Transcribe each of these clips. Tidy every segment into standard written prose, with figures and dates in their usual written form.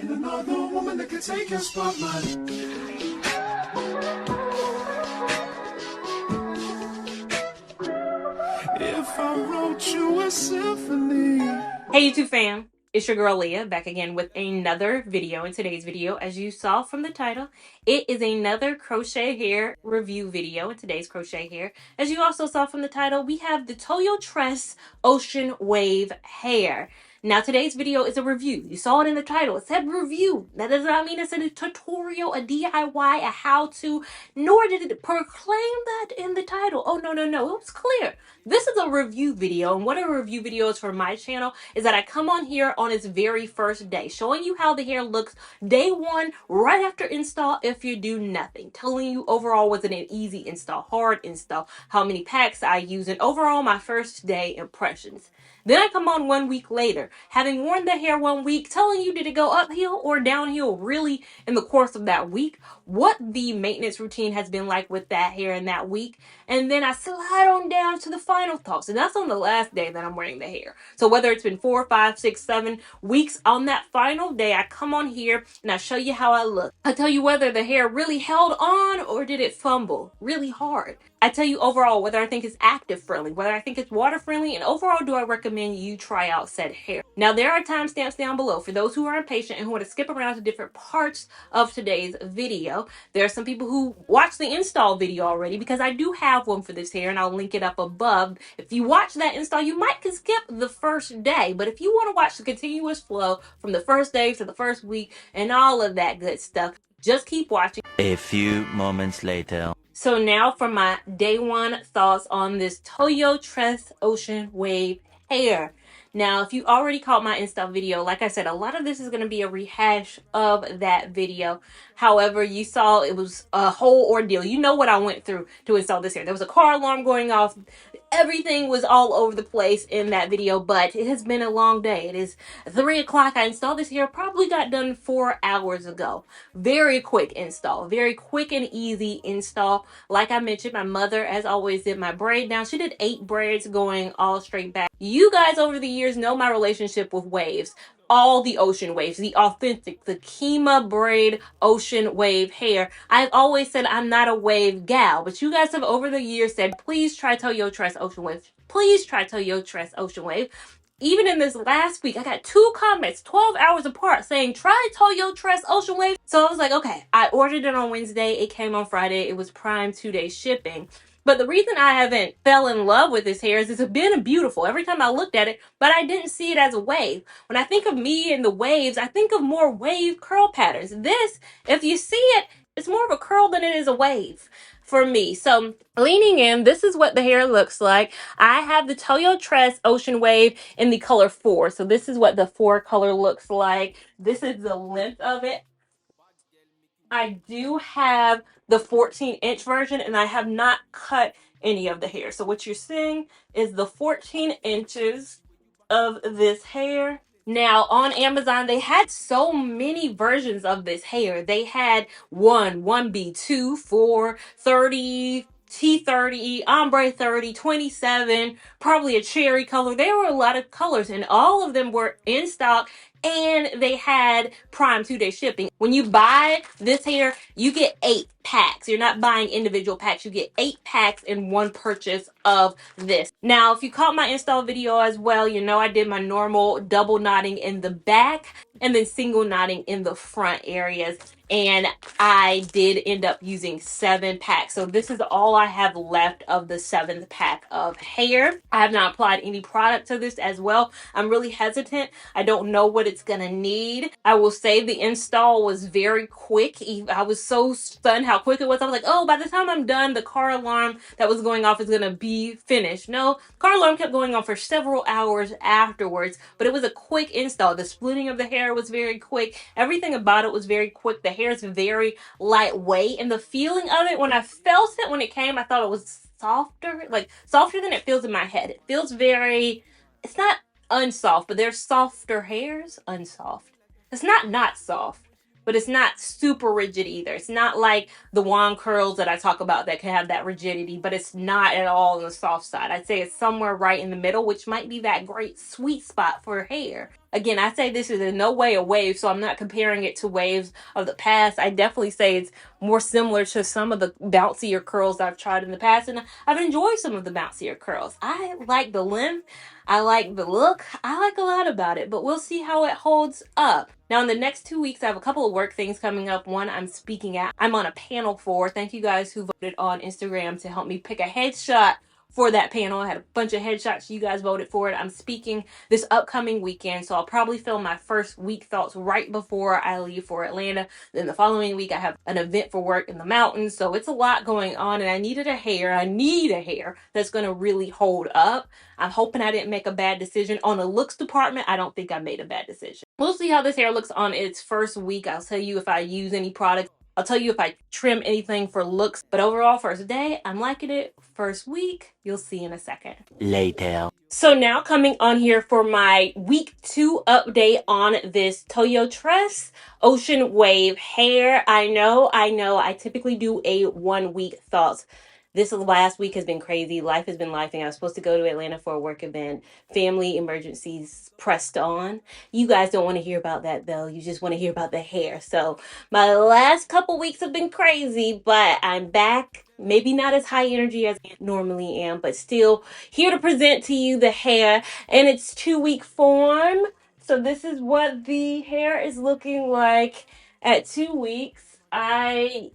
and another woman that could take your spotlight. If I wrote you a symphony. Hey YouTube fam, it's your girl Leah back again with another video. In today's video, as you saw from the title, it is another crochet hair review video. In today's crochet hair, as you also saw from the title, we have the Toyotress Ocean Wave hair. Now today's video is a review. You saw it in the title. It said review. That does not mean it's a tutorial, a DIY, a how-to, nor did it proclaim that in the title. Oh, no. It was clear. This is a review video, and what a review video is for my channel is that I come on here on its very first day, showing you how the hair looks day one, right after install if you do nothing. Telling you overall was it an easy install, hard install, how many packs I use, and overall my first day impressions. Then I come on 1 week later, having worn the hair 1 week, telling you did it go uphill or downhill really in the course of that week, what the maintenance routine has been like with that hair in that week, and then I slide on down to the final thoughts, and that's on the last day that I'm wearing the hair. So whether it's been 4, 5, 6, 7 weeks, on that final day, I come on here and I show you how I look. I tell you whether the hair really held on or did it fumble really hard. I tell you overall whether I think it's active friendly, whether I think it's water friendly, and overall do I recommend you try out said hair. Now there are timestamps down below for those who are impatient and who want to skip around to different parts of today's video. There are some people who watched the install video already because I do have one for this hair and I'll link it up above. If you watch that install, you might can skip the first day, but if you want to watch the continuous flow from the first day to the first week and all of that good stuff, just keep watching. A few moments later. So now for my day one thoughts on this Toyotress Ocean Wave hair. Now, if you already caught my install video, like I said, a lot of this is going to be a rehash of that video. However, you saw it was a whole ordeal. You know what I went through to install this hair. There was a car alarm going off. Everything was all over the place in that video, but it has been a long day. It is 3 o'clock. I installed this hair, probably got done 4 hours ago. Very quick install, very quick and easy install. Like I mentioned, my mother, as always, did my braid down. She did 8 braids going all straight back. You guys over the years know my relationship with waves. All the ocean waves, the authentic, the Kima braid ocean wave hair. I've always said I'm not a wave gal, but you guys have over the years said, please try Toyotress Ocean Wave. Please try Toyotress Ocean Wave. Even in this last week, I got 2 comments 12 hours apart saying, try Toyotress Ocean Wave. So I was like, okay, I ordered it on Wednesday. It came on Friday. It was Prime 2-day shipping. But the reason I haven't fell in love with this hair is it's been beautiful every time I looked at it, but I didn't see it as a wave. When I think of me and the waves, I think of more wave curl patterns. This, if you see it, it's more of a curl than it is a wave for me. So leaning in, this is what the hair looks like. I have the Toyotress Ocean Wave in the color 4. So this is what the 4 color looks like. This is the length of it. I do have the 14-inch version, and I have not cut any of the hair. So what you're seeing is the 14 inches of this hair. Now on Amazon, they had so many versions of this hair. They had 1B, 2, 4, 30, T30, ombre 30, 27, probably a cherry color. There were a lot of colors, and all of them were in stock, and they had Prime 2-day shipping. When you buy this hair, you get 8 packs. You're not buying individual packs. You get 8 packs in one purchase of this. Now, if you caught my install video as well, you know I did my normal double knotting in the back and then single knotting in the front areas. And I did end up using 7 packs. So this is all I have left of the 7th pack of hair. I have not applied any product to this as well. I'm really hesitant. I don't know what it's gonna need. I will say the install was very quick. I was so stunned how quick it was. I was like, oh, by the time I'm done, the car alarm that was going off is gonna be finished. No, car alarm kept going on for several hours afterwards, but it was a quick install. The splitting of the hair was very quick. Everything about it was very quick. The hair is very lightweight, and the feeling of it, when I felt it when it came, I thought it was softer, like softer than it feels in my head. It feels very, it's not unsoft, but there's softer hairs. Unsoft. It's not soft, but it's not super rigid either. It's not like the wand curls that I talk about that can have that rigidity, but it's not at all on the soft side. I'd say it's somewhere right in the middle, which might be that great sweet spot for hair. Again, I say this is in no way a wave, so I'm not comparing it to waves of the past. I definitely say it's more similar to some of the bouncier curls I've tried in the past, and I've enjoyed some of the bouncier curls. I like the length, I like the look, I like a lot about it, but we'll see how it holds up. Now, in the next 2 weeks, I have a couple of work things coming up. One I'm speaking at, I'm on a panel for. Thank you guys who voted on Instagram to help me pick a headshot for that panel. I had a bunch of headshots. You guys voted for it. I'm speaking this upcoming weekend, so I'll probably film my first week thoughts right before I leave for Atlanta. Then the following week, I have an event for work in the mountains, so it's a lot going on, and I need a hair that's going to really hold up. I'm hoping I didn't make a bad decision. On the looks department, I don't think I made a bad decision. We'll see how this hair looks on its first week. I'll tell you if I use any products. I'll tell you if I trim anything for looks. But overall, first day, I'm liking it. First week, you'll see in a second. Later. So now coming on here for my week 2 update on this Toyotress Ocean Wave hair. I know. I typically do a 1 week thoughts. This last week has been crazy. Life has been lifing. I was supposed to go to Atlanta for a work event. Family emergencies pressed on. You guys don't want to hear about that though. You just want to hear about the hair. So my last couple weeks have been crazy, but I'm back. Maybe not as high energy as I normally am, but still here to present to you the hair in its 2-week form. So this is what the hair is looking like at 2 weeks. I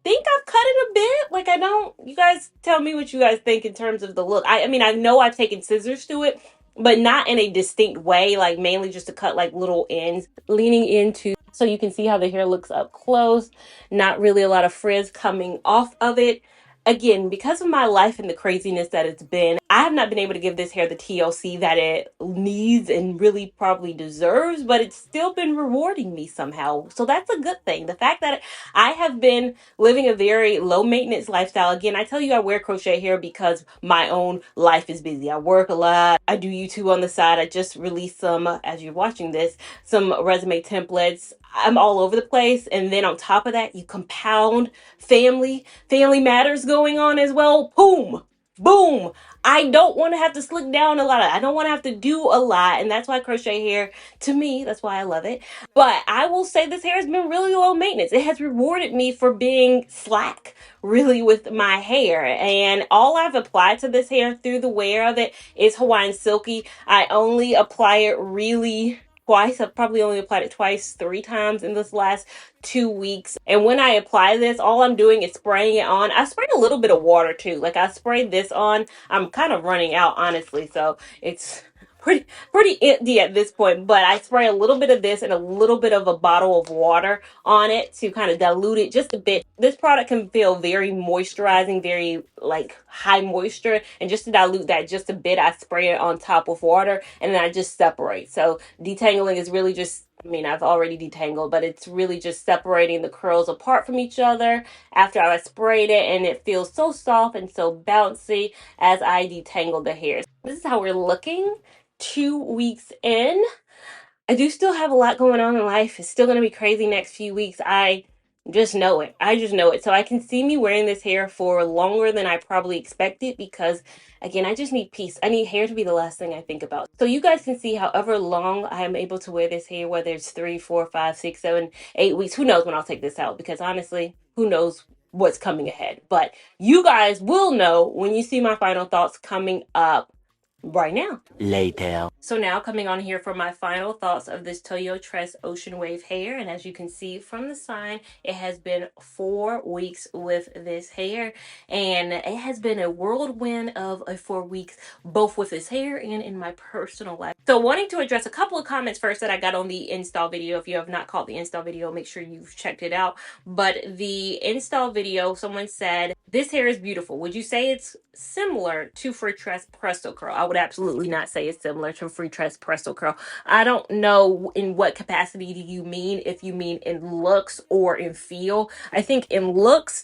think I've cut it a bit. Like, I don't, you guys tell me what you guys think in terms of the look. I mean, I know I've taken scissors to it, but not in a distinct way, like mainly just to cut like little ends, leaning into so you can see how the hair looks up close. Not really a lot of frizz coming off of it. Again, because of my life and the craziness that it's been, I have not been able to give this hair the TLC that it needs and really probably deserves, but it's still been rewarding me somehow. So that's a good thing. The fact that I have been living a very low maintenance lifestyle. Again, I tell you I wear crochet hair because my own life is busy. I work a lot. I do YouTube on the side. I just released some, as you're watching this, some resume templates. I'm all over the place. And then on top of that, you compound family matters going on as well. Boom, boom. I don't want to have to slick down a lot. I don't want to have to do a lot. And that's why crochet hair, to me, that's why I love it. But I will say this hair has been really low maintenance. It has rewarded me for being slack, really, with my hair. And all I've applied to this hair through the wear of it is Hawaiian Silky. I only apply it really twice. I've probably only applied it twice, 3 times in this last 2 weeks. And when I apply this, all I'm doing is spraying it on. I sprayed a little bit of water too. Like I sprayed this on. I'm kind of running out, honestly. So it's pretty empty at this point, but I spray a little bit of this and a little bit of a bottle of water on it to kind of dilute it just a bit. This product can feel very moisturizing, very like high moisture, and just to dilute that just a bit, I spray it on top of water and then I just separate. So detangling is really just, I mean, I've already detangled, but it's really just separating the curls apart from each other after I sprayed it, and it feels so soft and so bouncy as I detangle the hair. This is how we're looking 2 weeks in. I do still have a lot going on in life. It's still going to be crazy next few weeks. I just know it. So I can see me wearing this hair for longer than I probably expected because, again, I just need peace. I need hair to be the last thing I think about. So you guys can see however long I am able to wear this hair, whether it's 3, 4, 5, 6, 7, 8 weeks. Who knows when I'll take this out? Because honestly, who knows what's coming ahead. But you guys will know when you see my final thoughts coming up right now. Later. So now coming on here for my final thoughts of this Toyotress Ocean Wave hair. And as you can see from the sign, it has been 4 weeks with this hair. And it has been a whirlwind of 4 weeks, both with this hair and in my personal life. So wanting to address a couple of comments first that I got on the install video. If you have not caught the install video, make sure you've checked it out. But the install video, someone said, this hair is beautiful. Would you say it's similar to Freetress Presto Curl? I would absolutely not say it's similar to Freetress Presto Curl. I don't know in what capacity do you mean, if you mean in looks or in feel. I think in looks,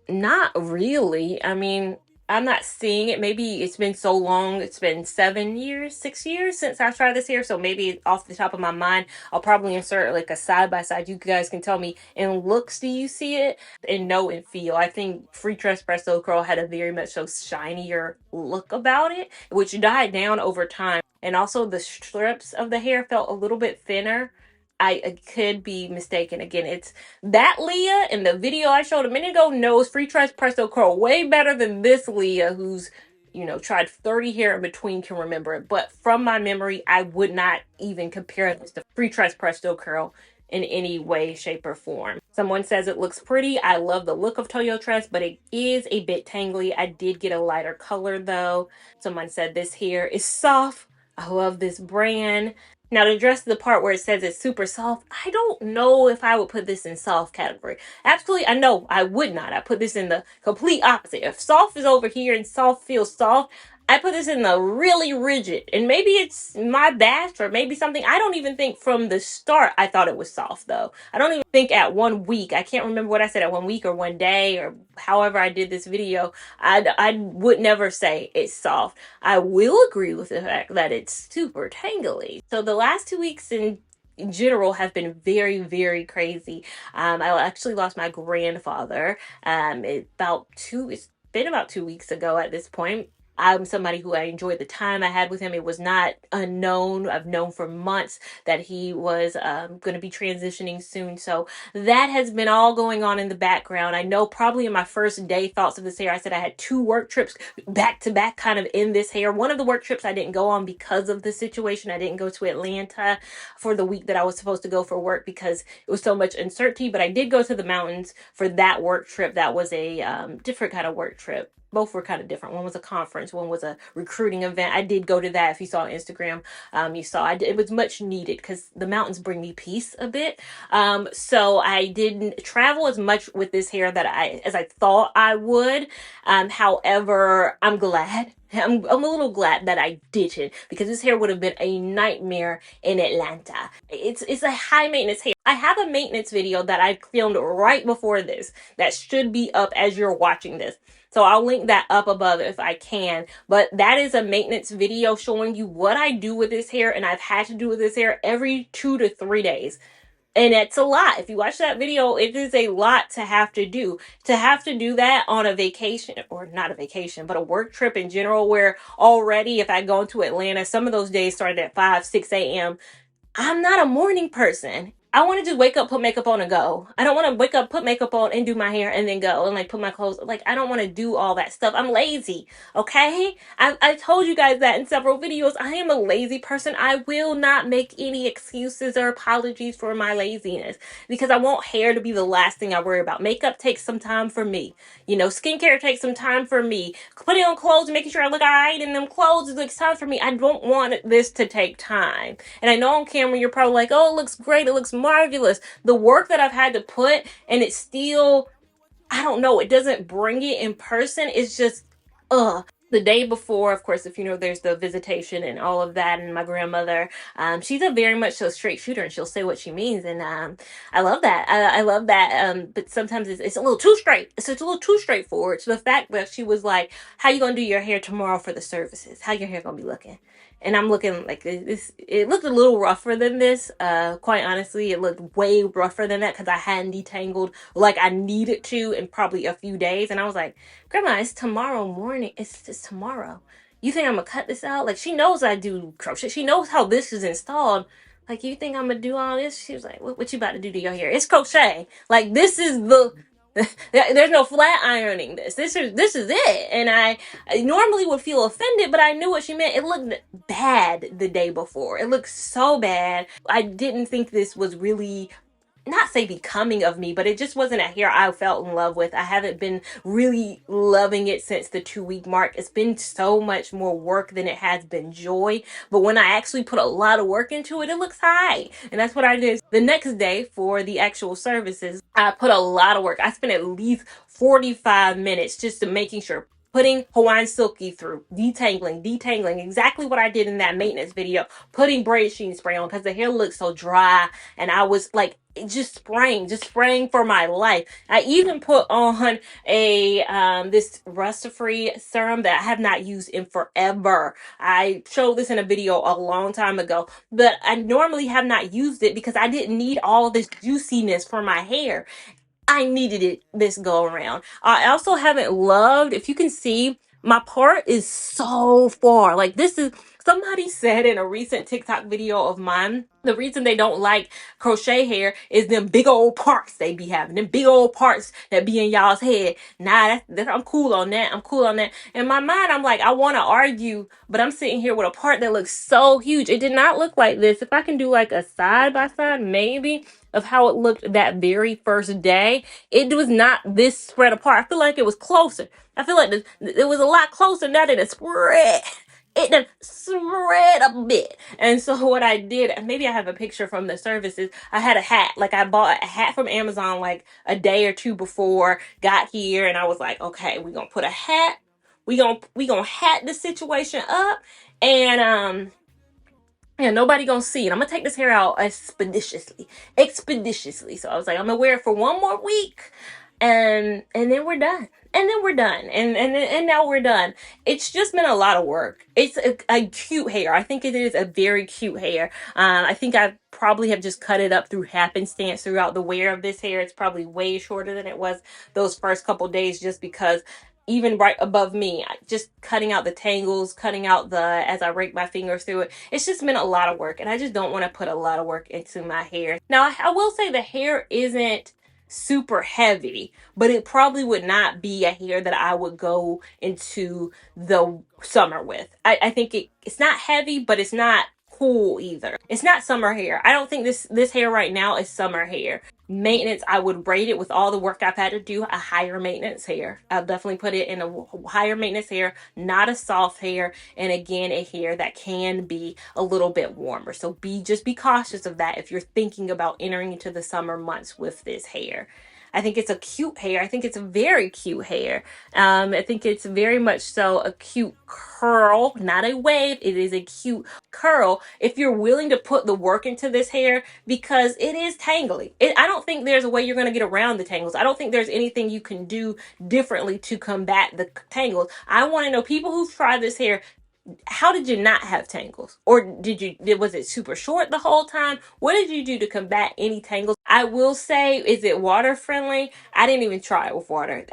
not really. I mean, I'm not seeing it. Maybe it's been so long. It's been 7 years, 6 years since I tried this hair. So maybe off the top of my mind, I'll probably insert like a side by side. You guys can tell me in looks, do you see it? And know and feel. I think Free Tress Presto Curl had a very much so shinier look about it, which died down over time. And also the strips of the hair felt a little bit thinner. I could be mistaken. Again, it's that Lia in the video I showed a minute ago knows Free Tress Presto Curl way better than this Lia who's, you know, tried 30 hair in between can remember it. But from my memory, I would not even compare this to Free Tress Presto Curl in any way, shape, or form. Someone says it looks pretty. I love the look of Toyotress, but it is a bit tangly. I did get a lighter color though. Someone said this hair is soft. I love this brand. Now, to address the part where it says it's super soft, I don't know if I would put this in soft category. Absolutely, I know I would not. I put this in the complete opposite. If soft is over here and soft feels soft, I put this in the really rigid. And maybe it's my batch or maybe something. I don't even think from the start I thought it was soft though. I don't even think at 1 week. I can't remember what I said at 1 week or 1 day or however I did this video. I would never say it's soft. I will agree with the fact that it's super tangly. So the last 2 weeks in general have been very, very crazy. I actually lost my grandfather. It's been about 2 weeks ago at this point. I'm somebody who I enjoyed the time I had with him. It was not unknown. I've known for months that he was going to be transitioning soon. So that has been all going on in the background. I know probably in my first day thoughts of this hair, I said I had 2 work trips back to back kind of in this hair. One of the work trips I didn't go on because of the situation. I didn't go to Atlanta for the week that I was supposed to go for work because it was so much uncertainty. But I did go to the mountains for that work trip. That was a different kind of work trip. Both were kind of different. One was a conference, one was a recruiting event. I did go to that. If you saw on Instagram, you saw it was much needed because the mountains bring me peace a bit. So I didn't travel as much with this hair as I thought I would. However, I'm glad. I'm a little glad that I didn't because this hair would have been a nightmare in Atlanta. It's a high maintenance hair. I have a maintenance video that I filmed right before this that should be up as you're watching this. So I'll link that up above if I can. But that is a maintenance video showing you what I do with this hair. And I've had to do with this hair every 2 to 3 days. And it's a lot. If you watch that video, it is a lot to have to do. To have to do that on a vacation, or not a vacation, but a work trip in general, where already if I go into Atlanta, some of those days started at 5, 6 a.m. I'm not a morning person. I want to just wake up, put makeup on and go. I don't want to wake up, put makeup on and do my hair and then go and like put my clothes. Like, I don't want to do all that stuff. I'm lazy. Okay. I told you guys that in several videos. I am a lazy person. I will not make any excuses or apologies for my laziness because I want hair to be the last thing I worry about. Makeup takes some time for me. You know, skincare takes some time for me. Putting on clothes and making sure I look all right in them clothes, it takes time for me. I don't want this to take time. And I know on camera you're probably like, oh, it looks great. It looks marvelous. The work that I've had to put and it's still, I don't know, it doesn't bring it in person. It's just, the day before, of course, if you know, there's the visitation and all of that, and my grandmother, she's a very much so straight shooter, and she'll say what she means, and I love that. I love that. But sometimes it's a little too straight. It's just a little too straightforward. So the fact that she was like, "How you gonna do your hair tomorrow for the services? How your hair gonna be looking?" And I'm looking like this. It looked a little rougher than this. Quite honestly, it looked way rougher than that because I hadn't detangled like I needed to in probably a few days. And I was like, Grandma, it's tomorrow morning. It's tomorrow. You think I'm gonna cut this out? Like, she knows I do crochet. She knows how this is installed. Like, you think I'm gonna do all this? She was like, what you about to do to your hair? It's crochet. Like, this is the... There's no flat ironing this. This is it. And I normally would feel offended, but I knew what she meant. It looked bad the day before. It looked so bad. I didn't think this was really, not say becoming of me, but it just wasn't a hair I felt in love with. I haven't been really loving it since the 2-week mark. It's been so much more work than it has been joy. But when I actually put a lot of work into it, it looks high. And that's what I did. The next day for the actual services, I put a lot of work. I spent at least 45 minutes just to making sure putting Hawaiian Silky through, detangling, exactly what I did in that maintenance video, putting braid sheen spray on because the hair looked so dry, and I was like, just spraying for my life. I even put on this rust-free serum that I have not used in forever. I showed this in a video a long time ago, but I normally have not used it because I didn't need all this juiciness for my hair. I needed it this go around. I also haven't loved, if you can see, my part is so far. Like, this is, somebody said in a recent TikTok video of mine, the reason they don't like crochet hair is them big old parts they be having, them big old parts that be in y'all's head. Nah, I'm cool on that. I'm cool on that. In my mind, I'm like, I want to argue, but I'm sitting here with a part that looks so huge. It did not look like this. If I can do like a side by side, maybe, of how it looked that very first day, it was not this spread apart. I feel like it was closer. I feel like it was a lot closer now that it spread. It done spread a bit. And so what I did, maybe I have a picture from the services. I had a hat. Like, I bought a hat from Amazon like a day or two before got here, and I was like, okay, we're gonna put a hat. We gonna hat the situation up, and yeah, nobody gonna see it. I'm gonna take this hair out expeditiously. So I was like, I'm gonna wear it for one more week, and then we're done. And now we're done. It's just been a lot of work. It's a cute hair. I think it is a very cute hair. I think I probably have just cut it up through happenstance throughout the wear of this hair. It's probably way shorter than it was those first couple days, just because even right above me, just cutting out the tangles, cutting out as I rake my fingers through it. It's just been a lot of work, and I just don't want to put a lot of work into my hair. Now, I will say the hair isn't super heavy, but it probably would not be a hair that I would go into the summer with. I think it's not heavy, but it's not cool either. It's not summer hair. I don't think this hair right now is summer hair. Maintenance, I would rate it, with all the work I've had to do, a higher maintenance hair. I'll definitely put it in a higher maintenance hair, not a soft hair, and again, a hair that can be a little bit warmer. So just be cautious of that if you're thinking about entering into the summer months with this hair. I think it's a cute hair. I think it's a very cute hair. I think it's very much so a cute curl, not a wave. It is a cute curl if you're willing to put the work into this hair, because it is tangly. I don't think there's a way you're going to get around the tangles. I don't think there's anything you can do differently to combat the tangles. I want to know, people who've tried this hair, how did you not have tangles? Or was it super short the whole time? What did you do to combat any tangles? I will say, is it water friendly? I didn't even try it with water.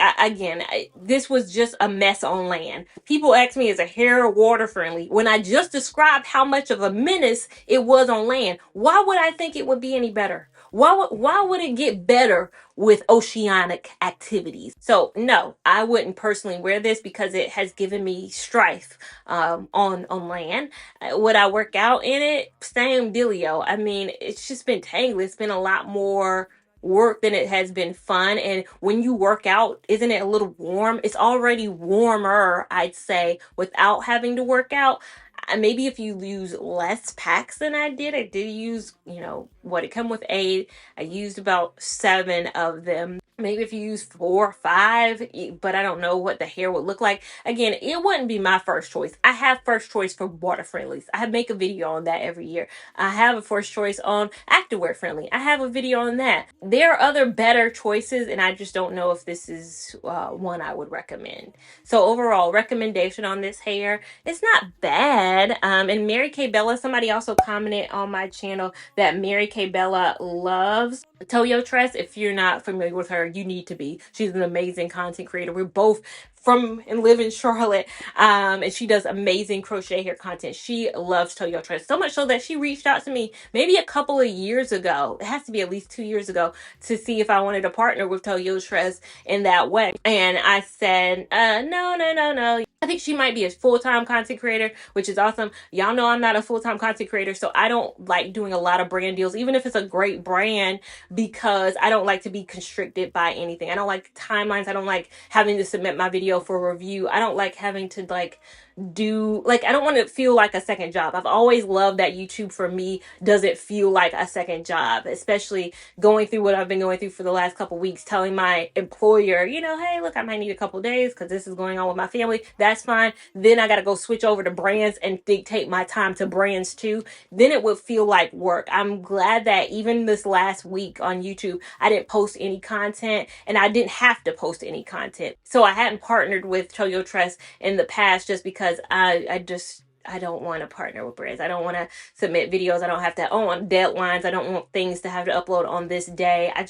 This was just a mess on land. People ask me, is a hair water friendly? When I just described how much of a menace it was on land, why would I think it would be any better? Why would it get better with oceanic activities? So no, I wouldn't personally wear this because it has given me strife on land. Would I work out in it? Same dealio. I mean, it's just been tangled. It's been a lot more work than it has been fun. And when you work out, isn't it a little warm? It's already warmer, I'd say, without having to work out. Maybe if you use less packs than I did use, it come with 8. I used about 7 of them. Maybe if you use 4 or 5, but I don't know what the hair would look like. Again, it wouldn't be my first choice. I have first choice for water friendlies. I make a video on that every year. I have a first choice on activewear friendly. I have a video on that. There are other better choices, and I just don't know if this is one I would recommend. So overall, recommendation on this hair, it's not bad. And Mary Kay Bella, somebody also commented on my channel that Mary Kay Bella loves Toyotress. If you're not familiar with her, you need to be. She's an amazing content creator. We're both from and live in Charlotte, and she does amazing crochet hair content. She loves Toyotress, so much so that she reached out to me maybe a couple of years ago. It has to be at least 2 years ago, to see if I wanted to partner with Toyotress in that way. And I said, no. I think she might be a full-time content creator, which is awesome. Y'all know I'm not a full-time content creator, so I don't like doing a lot of brand deals, even if it's a great brand, because I don't like to be constricted by anything. I don't like timelines. I don't like having to submit my video for review. I don't like having to do, like, I don't want to feel like a second job. I've always loved that YouTube for me doesn't feel like a second job, especially going through what I've been going through for the last couple weeks, telling my employer, you know, hey, look, I might need a couple days because this is going on with my family. That's fine. Then I got to go switch over to brands and dictate my time to brands too. Then it would feel like work. I'm glad that even this last week on YouTube, I didn't post any content, and I didn't have to post any content. So I hadn't partnered with Toyotress in the past just because I don't want to partner with brands. I don't want to submit videos. I don't have to on deadlines. I don't want things to have to upload on this day. I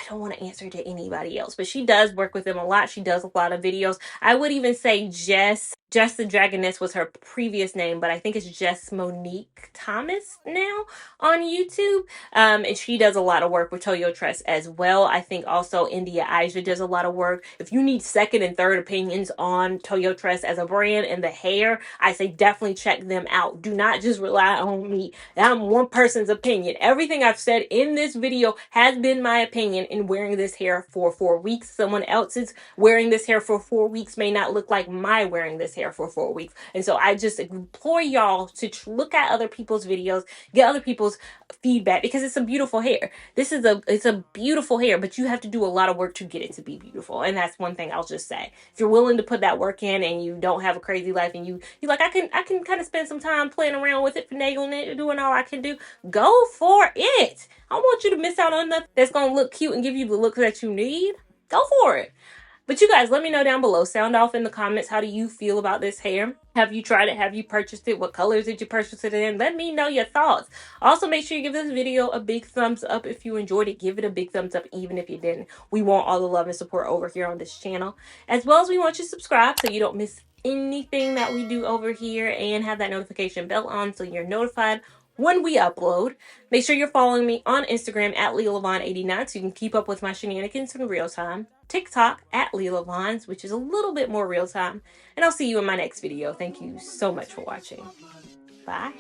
don't want to answer to anybody else, but she does work with them a lot. She does a lot of videos. I would even say Jess the Dragoness was her previous name, but I think it's Jess Monique Thomas now on YouTube. And she does a lot of work with Toyotress as well. I think also India Aisha does a lot of work. If you need second and third opinions on Toyotress as a brand and the hair, I say definitely check them out. Do not just rely on me. I'm one person's opinion. Everything I've said in this video has been my opinion in wearing this hair for 4 weeks. Someone else's wearing this hair for 4 weeks may not look like my wearing this hair for 4 weeks. And so I just implore y'all to look at other people's videos, get other people's feedback, because it's a beautiful hair. It's a beautiful hair, but you have to do a lot of work to get it to be beautiful. And that's one thing I'll just say. If you're willing to put that work in and you don't have a crazy life and you like, I can kind of spend some time playing around with it, finagling it, doing all I can do, go for it. I don't want you to miss out on nothing that's going to look cute and give you the look that you need. Go for it. But you guys, let me know down below. Sound off in the comments. How do you feel about this hair? Have you tried it? Have you purchased it? What colors did you purchase it in? Let me know your thoughts. Also, make sure you give this video a big thumbs up if you enjoyed it. Give it a big thumbs up even if you didn't. We want all the love and support over here on this channel. As well as we want you to subscribe so you don't miss anything that we do over here, and have that notification bell on so you're notified when we upload. Make sure you're following me on Instagram at Lia Lavon 89 so you can keep up with my shenanigans in real time. TikTok at Lia Lavon, which is a little bit more real time. And I'll see you in my next video. Thank you so much for watching. Bye.